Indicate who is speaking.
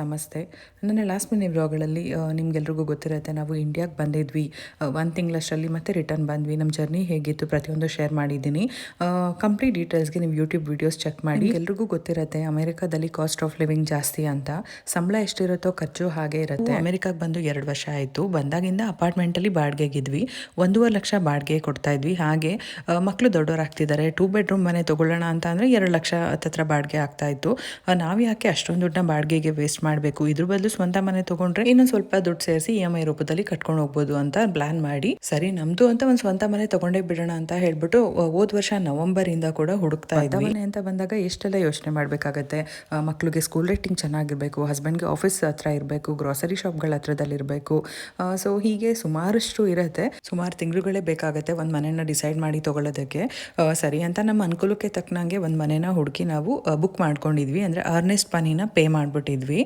Speaker 1: ನಮಸ್ತೆ. ನನ್ನ last mini ವ್ಲಾಗ್ಗಳಲ್ಲಿ ನಿಮ್ಗೆಲ್ರಿಗೂ ಗೊತ್ತಿರುತ್ತೆ, ನಾವು ಇಂಡಿಯಾಗೆ ಬಂದಿದ್ವಿ 1 ತಿಂಗಳಷ್ಟರಲ್ಲಿ ಮತ್ತೆ ರಿಟರ್ನ್ ಬಂದ್ವಿ. ನಮ್ಮ ಜರ್ನಿ ಹೇಗಿತ್ತು ಪ್ರತಿಯೊಂದು ಶೇರ್ ಮಾಡಿದ್ದೀನಿ. ಕಂಪ್ಲೀಟ್ ಡೀಟೇಲ್ಸ್ಗೆ ನೀವು ಯೂಟ್ಯೂಬ್ ವೀಡಿಯೋಸ್ ಚೆಕ್ ಮಾಡಿ. ಎಲ್ರಿಗೂ ಗೊತ್ತಿರುತ್ತೆ ಅಮೆರಿಕಾದಲ್ಲಿ ಕಾಸ್ಟ್ ಆಫ್ ಲಿವಿಂಗ್ ಜಾಸ್ತಿ ಅಂತ. ಸಂಬಳ ಎಷ್ಟಿರುತ್ತೋ ಖರ್ಚು ಹಾಗೆ ಇರುತ್ತೆ. ಅಮೆರಿಕಾಗೆ ಬಂದು 2 ವರ್ಷ ಆಯಿತು. ಬಂದಾಗಿಂದ ಅಪಾರ್ಟ್ಮೆಂಟಲ್ಲಿ ಬಾಡಿಗೆಗಿದ್ವಿ. 1.5 ಲಕ್ಷ ಬಾಡಿಗೆ ಕೊಡ್ತಾ ಇದ್ವಿ. ಹಾಗೆ ಮಕ್ಕಳು ದೊಡ್ಡವರಾಗ್ತಿದ್ದಾರೆ, 2 ಬೆಡ್ರೂಮ್ ಮನೆ ತೊಗೊಳ್ಳೋಣ ಅಂತ ಅಂದರೆ 2 ಲಕ್ಷ ಹತ್ತತ್ರ ಬಾಡಿಗೆ ಆಗ್ತಾ ಇತ್ತು. ನಾವು ಯಾಕೆ ಅಷ್ಟೊಂದು ದುಡ್ಡನ್ನ ಬಾಡಿಗೆಗೆ ವೇಸ್ಟ್ ಮಾಡಬೇಕು, ಇದ್ರ ಬದಲು ಸ್ವಂತ ಮನೆ ತಗೊಂಡ್ರೆ ಇನ್ನೊಂದು ಸ್ವಲ್ಪ ದುಡ್ಡು ಸೇರಿಸಿ EMI ರೂಪದಲ್ಲಿ ಕಟ್ಕೊಂಡು ಹೋಗ್ಬೋದು ಅಂತ ಪ್ಲಾನ್ ಮಾಡಿ, ಸರಿ ನಮ್ದು ಅಂತ ಒಂದು ಸ್ವಂತ ಮನೆ ತಗೊಂಡೇ ಬಿಡೋಣ ಅಂತ ಹೇಳ್ಬಿಟ್ಟು ಹೋದ ವರ್ಷ ನವೆಂಬರ್ ಇಂದ ಕೂಡ ಹುಡುಕ್ತಾ ಇದ್ವಿ. ಮನೆ ಅಂತ ಬಂದಾಗ ಎಷ್ಟೆಲ್ಲ ಯೋಚನೆ ಮಾಡಬೇಕಾಗತ್ತೆ. ಮಕ್ಕಳಿಗೆ ಸ್ಕೂಲ್ ರೇಟಿಂಗ್ ಚೆನ್ನಾಗಿರಬೇಕು, ಹಸ್ಬೆಂಡ್ಗೆ ಆಫೀಸ್ ಹತ್ರ ಇರಬೇಕು, ಗ್ರಾಸರಿ ಶಾಪ್ಗಳ ಹತ್ರದಲ್ಲಿ ಇರಬೇಕು. ಸೊ ಹೀಗೆ ಸುಮಾರಷ್ಟು ಇರುತ್ತೆ. ಸುಮಾರು ತಿಂಗಳುಗಳೇ ಬೇಕಾಗುತ್ತೆ ಒಂದು ಮನೆನ ಡಿಸೈಡ್ ಮಾಡಿ ತಗೊಳ್ಳೋದಕ್ಕೆ. ಸರಿ ಅಂತ ನಮ್ಮ ಅನುಕೂಲಕ್ಕೆ ತಕ್ಕನಂಗೆ ಒಂದು ಮನೆನ ಹುಡುಕಿ ನಾವು ಬುಕ್ ಮಾಡ್ಕೊಂಡಿದ್ವಿ. ಅಂದರೆ ಅರ್ನೆಸ್ಟ್ ಮನಿನ ಪೇ ಮಾಡಿಬಿಟ್ಟಿದ್ವಿ.